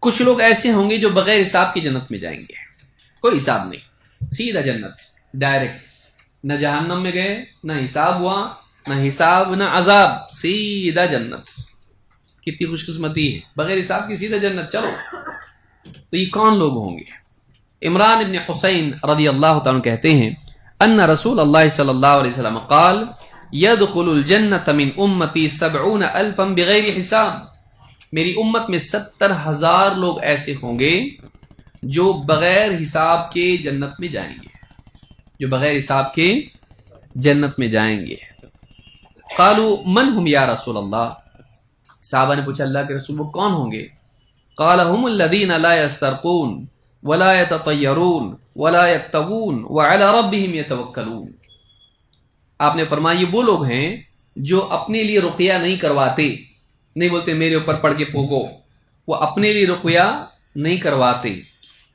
کچھ لوگ ایسے ہوں گے جو بغیر حساب کی جنت میں جائیں گے، کوئی حساب نہیں، سیدھا جنت ڈائریکٹ، نہ جہنم میں گئے، نہ حساب ہوا، نہ حساب نہ عذاب، سیدھا جنت۔ کتنی خوش قسمتی ہے، بغیر حساب کی سیدھا جنت، چلو۔ تو یہ کون لوگ ہوں گے؟ عمران ابن حسین رضی اللہ تعالیٰ کہتے ہیں ان رسول اللہ صلی اللہ علیہ وسلم قال يدخل الجنت من امتی 70,000 بغیر حساب، میری امت میں 70,000 لوگ ایسے ہوں گے جو بغیر حساب کے جنت میں جائیں گے، جو بغیر حساب کے جنت میں جائیں گے۔ قالوا من هم یا رسول اللہ، صحابہ نے پوچھا اللہ کے رسول وہ کون ہوں گے؟ قال هم الذين لا يسترقون ولا يتطيرون ولا يكتوون وعلى ربهم يتوکلون، آپ نے فرمایا یہ وہ لوگ ہیں جو اپنے لیے رقیہ نہیں کرواتے، نہیں بولتے میرے اوپر پڑھ کے پھونکو، وہ اپنے لیے رقیہ نہیں کرواتے،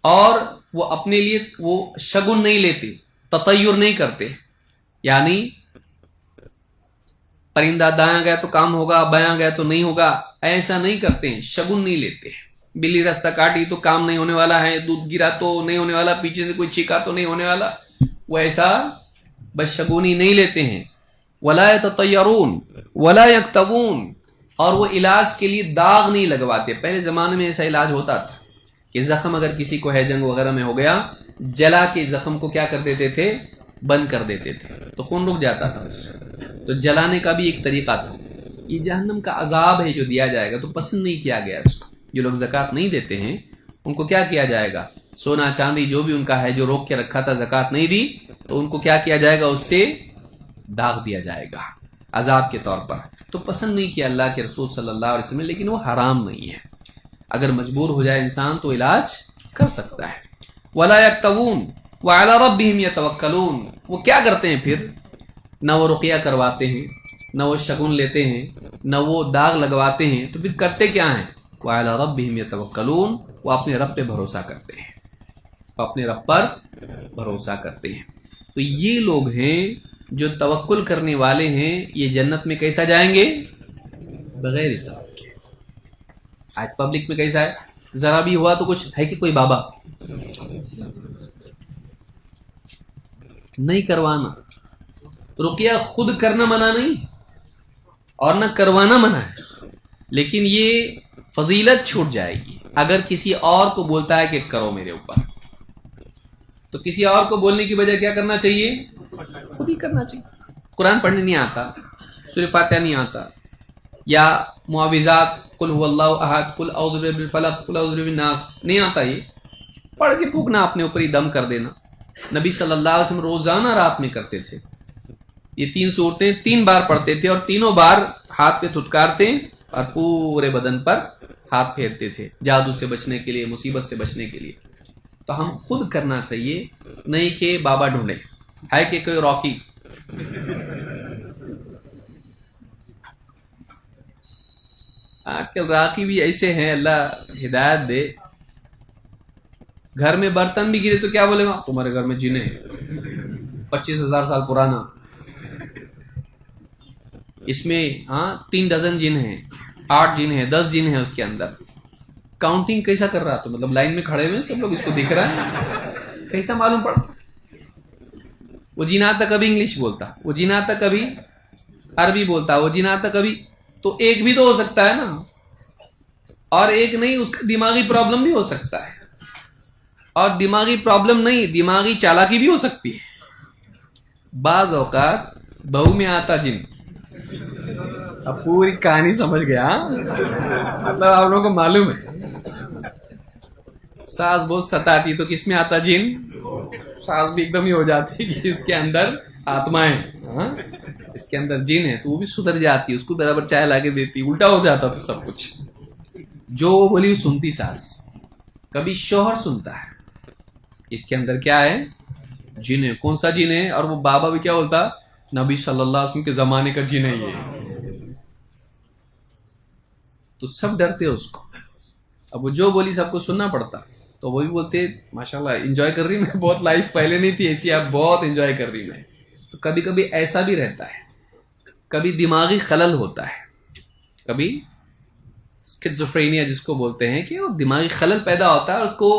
اور وہ اپنے لیے وہ شگن نہیں لیتے، تطیر نہیں کرتے، یعنی پرندہ دایاں گیا تو کام ہوگا، بایاں گیا تو نہیں ہوگا، ایسا نہیں کرتے ہیں، شگن نہیں لیتے۔ بلی راستہ کاٹی تو کام نہیں ہونے والا ہے، دودھ گرا تو نہیں ہونے والا، پیچھے سے کوئی چیخا تو نہیں ہونے والا، وہ ایسا بس شگونی نہیں لیتے ہیں۔ ولا يتطيرون ولا يكتوون، اور وہ علاج کے لیے داغ نہیں لگواتے۔ پہلے زمانے میں ایسا علاج ہوتا تھا کہ زخم اگر کسی کو ہے جنگ وغیرہ میں ہو گیا، جلا کے زخم کو کیا کر دیتے تھے، بند کر دیتے تھے تو خون رک جاتا تھا اس سے، تو جلانے کا بھی ایک طریقہ تھا۔ یہ جہنم کا عذاب ہے جو دیا جائے گا، تو پسند نہیں کیا گیا اس کو۔ جو لوگ زکوٰۃ نہیں دیتے ہیں ان کو کیا کیا جائے گا، سونا چاندی جو بھی ان کا ہے جو روک کے رکھا تھا زکوٰۃ نہیں دی، تو ان کو کیا کیا جائے گا، اس سے داغ دیا جائے گا عذاب کے طور پر۔ تو پسند نہیں کیا اللہ کے رسول صلی اللہ علیہ وسلم، لیکن وہ حرام نہیں ہے، اگر مجبور ہو جائے انسان تو علاج کر سکتا ہے۔ ولا یکتوون وعلی ربہم یتوکلون، وہ کیا کرتے ہیں پھر، نہ وہ رقیہ کرواتے ہیں، نہ وہ شگن لیتے ہیں، نہ وہ داغ لگواتے ہیں، تو پھر کرتے کیا ہیں، وعلی ربہم یتوکلون، وہ اپنے رب پہ بھروسہ کرتے ہیں، وہ اپنے رب پر بھروسہ کرتے ہیں۔ تو یہ لوگ ہیں جو توکل کرنے والے ہیں، یہ جنت میں کیسا جائیں گے، بغیر حساب کے۔ آج پبلک میں کیسا ہے، ذرا بھی ہوا تو کچھ ہے کہ کوئی بابا نہیں کروانا، رقیہ خود کرنا منع نہیں اور نہ کروانا منع ہے، لیکن یہ فضیلت چھوٹ جائے گی اگر کسی اور کو بولتا ہے کہ کرو میرے اوپر، تو کسی اور کو بولنے کی بجائے کیا کرنا چاہیے، خود ہی کرنا چاہیے۔ قرآن پڑھنے نہیں آتا، سورہ فاتحہ نہیں آتا، یا معوذات قل هو اللہ احد، قل اعوذ برب الفلق، قل اعوذ برب الناس نہیں آتا، یہ پڑھ کے پھونکنا، اپنے اوپر ہی دم کر دینا۔ نبی صلی اللہ علیہ وسلم روزانہ رات میں کرتے تھے، یہ 3 صورتیں 3 بار پڑھتے تھے، اور تینوں بار ہاتھ پہ تھتکارتے اور پورے بدن پر ہاتھ پھیرتے تھے، جادو سے بچنے کے لیے، مصیبت سے بچنے کے لیے۔ تو ہم خود کرنا چاہیے، نہیں کہ بابا ڈھونڈے، ہے کہ کوئی راکی آج کل راکی بھی ایسے ہیں، اللہ ہدایت دے، گھر میں برتن بھی گرے تو کیا بولے گا، تمہارے گھر میں جن ہے 25,000 سال پرانا، اس میں 3 ڈزن جن ہیں، 8 جن ہیں، 10 جن ہیں اس کے اندر۔ کاؤنٹنگ کیسا کر رہا، تو مطلب لائن میں کھڑے ہوئے سب لوگ اس کو دیکھ رہا ہے، کیسا معلوم پڑتا، وہ جن آتا کبھی انگلش بولتا، وہ جن آتا کبھی عربی بولتا، وہ جن آتا کبھی، تو ایک بھی تو ہو سکتا ہے نا، اور ایک نہیں، اس کا دماغی پرابلم بھی ہو سکتا ہے، اور دماغی پرابلم نہیں، دماغی چالاکی بھی ہو سکتی ہے۔ بعض اوقات بہو میں آتا جن، اب پوری کہانی سمجھ گیا، مطلب آپ لوگوں کو معلوم ہے، ساس بہت ستاتی تو کس میں آتا جن، ساس بھی ایک دم ہی ہو جاتی کہ اس کے اندر آتما ہے، اس کے اندر جن ہے، تو وہ بھی سدھر جاتی، اس کو برابر چائے لا کے دیتی، الٹا ہو جاتا پھر سب کچھ، جو وہ بولی سنتی ساس۔ کبھی شوہر سنتا ہے اس کے اندر کیا ہے، جن ہے، کون سا جن ہے، اور وہ بابا بھی کیا بولتا، نبی صلی اللہ علیہ وسلم کے زمانے کا جن ہے یہ، تو سب ڈرتے اس کو۔ اب وہ جو بولی سب کو سننا پڑتا، تو وہ بھی بولتے ماشاءاللہ انجوائے کر رہی میں، بہت لائف پہلے نہیں تھی ایسی، آپ بہت انجوائے کر رہی میں۔ تو کبھی کبھی ایسا بھی رہتا ہے، کبھی دماغی خلل ہوتا ہے، کبھی اسکیزوفرینیا جس کو بولتے ہیں کہ وہ دماغی خلل پیدا ہوتا ہے اور اس کو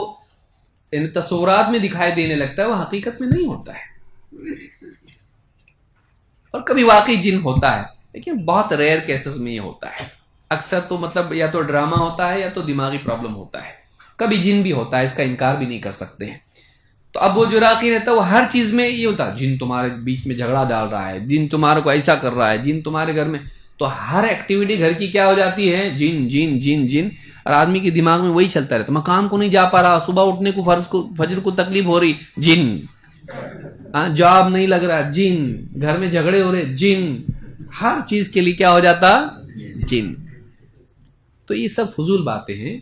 ان تصورات میں دکھائی دینے لگتا ہے، وہ حقیقت میں نہیں ہوتا ہے. اور کبھی واقعی جن ہوتا ہے لیکن بہت ریئر کیسز میں یہ ہوتا ہے. اکثر تو مطلب یا تو ڈرامہ ہوتا ہے یا تو دماغی پرابلم ہوتا ہے. کبھی جن بھی ہوتا ہے، اس کا انکار بھی نہیں کر سکتے ہیں. تو اب وہ جو راقی رہتا ہے وہ ہر چیز میں یہ ہوتا ہے، جن تمہارے بیچ میں جھگڑا ڈال رہا ہے، جن تمہارے کو ایسا کر رہا ہے، جن تمہارے گھر میں. تو ہر ایکٹیویٹی گھر کی کیا ہو جاتی ہے؟ جن جن جن جن. اور آدمی کے دماغ میں وہی چلتا رہتا، میں کام کو نہیں جا پا رہا، صبح اٹھنے کو فجر کو تکلیف ہو رہی، جن. جاب نہیں لگ رہا، جن. گھر میں جھگڑے ہو رہے، جن. ہر چیز کے لیے کیا ہو جاتا؟ جن. تو یہ سب فضول باتیں ہیں.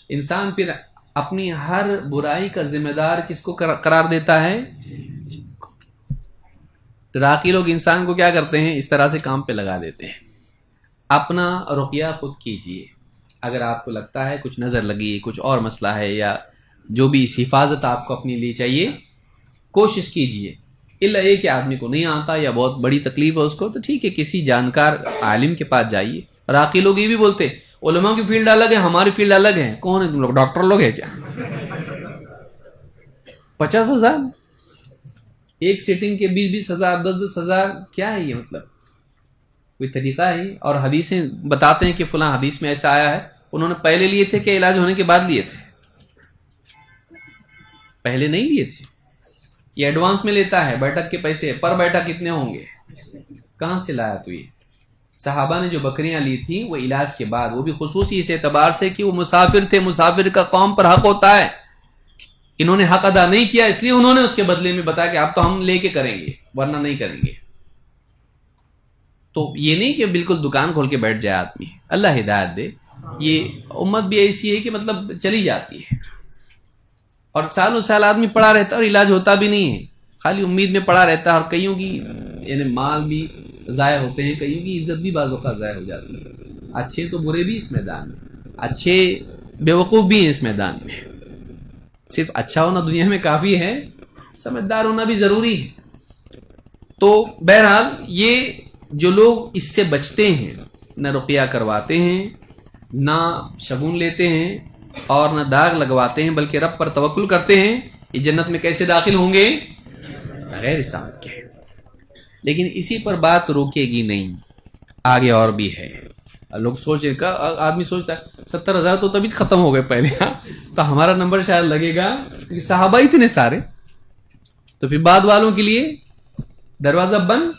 انسان پھر اپنی ہر برائی کا ذمہ دار کس کو قرار دیتا ہے؟ راقی لوگ انسان کو کیا کرتے ہیں؟ اس طرح سے کام پہ لگا دیتے ہیں. اپنا رقیہ خود کیجئے. اگر آپ کو لگتا ہے کچھ نظر لگی، کچھ اور مسئلہ ہے، یا جو بھی حفاظت آپ کو اپنے لیے چاہیے، کوشش کیجئے. الا یہ کہ آدمی کو نہیں آتا یا بہت بڑی تکلیف ہے اس کو، تو ٹھیک ہے، کسی جانکار عالم کے پاس جائیے. راقی لوگ یہ بھی بولتے علماء کی فیلڈ الگ ہے، ہماری فیلڈ الگ ہے. کون ہے تم لوگ؟ ڈاکٹر لوگ ہیں کیا؟ 50,000 ایک سیٹنگ کے، 20,000 10,000 کیا ہے یہ؟ مطلب کوئی طریقہ ہے؟ اور حدیثیں بتاتے ہیں کہ فلاں حدیث میں ایسا آیا ہے. انہوں نے پہلے لیے تھے کہ علاج ہونے کے بعد لیے تھے؟ پہلے نہیں لیے تھے. یہ ایڈوانس میں لیتا ہے، بیٹھک کے پیسے پر بیٹھک کتنے ہوں گے؟ کہاں سے لایا تو؟ یہ صحابہ نے جو بکریاں لی تھیں وہ علاج کے بعد، وہ بھی خصوصی اس اعتبار سے کہ وہ مسافر تھے. مسافر کا قوم پر حق ہوتا ہے. انہوں نے حق ادا نہیں کیا، اس لیے انہوں نے اس کے بدلے میں بتایا کہ اب تو ہم لے کے کریں گے ورنہ نہیں کریں گے. تو یہ نہیں کہ بالکل دکان کھول کے بیٹھ جائے آدمی. اللہ ہدایت دے. یہ امت بھی ایسی ہے کہ مطلب چلی جاتی ہے اور سالوں سال آدمی پڑا رہتا ہے اور علاج ہوتا بھی نہیں ہے، خالی امید میں پڑا رہتا ہے. اور کئیوں کی یعنی مال بھی ضائع ہوتے ہیں، کئیوں کی عزت بھی بعض اوقات ضائع ہو جاتی ہے. اچھے تو برے بھی اس میدان میں، اچھے بیوقوف بھی ہیں اس میدان میں. صرف اچھا ہونا دنیا میں کافی ہے، سمجھدار ہونا بھی ضروری ہے. تو بہرحال یہ جو لوگ اس سے بچتے ہیں، نہ رقیہ کرواتے ہیں، نہ شگون لیتے ہیں اور نہ داغ لگواتے ہیں، بلکہ رب پر توکل کرتے ہیں، یہ جنت میں کیسے داخل ہوں گے؟ بغیر حساب کے. لیکن اسی پر بات روکے گی نہیں، آگے اور بھی ہے. لوگ سوچیں کہ آدمی سوچتا ہے 70,000 تو تبھی ختم ہو گئے پہلے، تو ہمارا نمبر شاید لگے گا کیونکہ صحابہ اتنے سارے. تو پھر بعد والوں کے لیے دروازہ بند.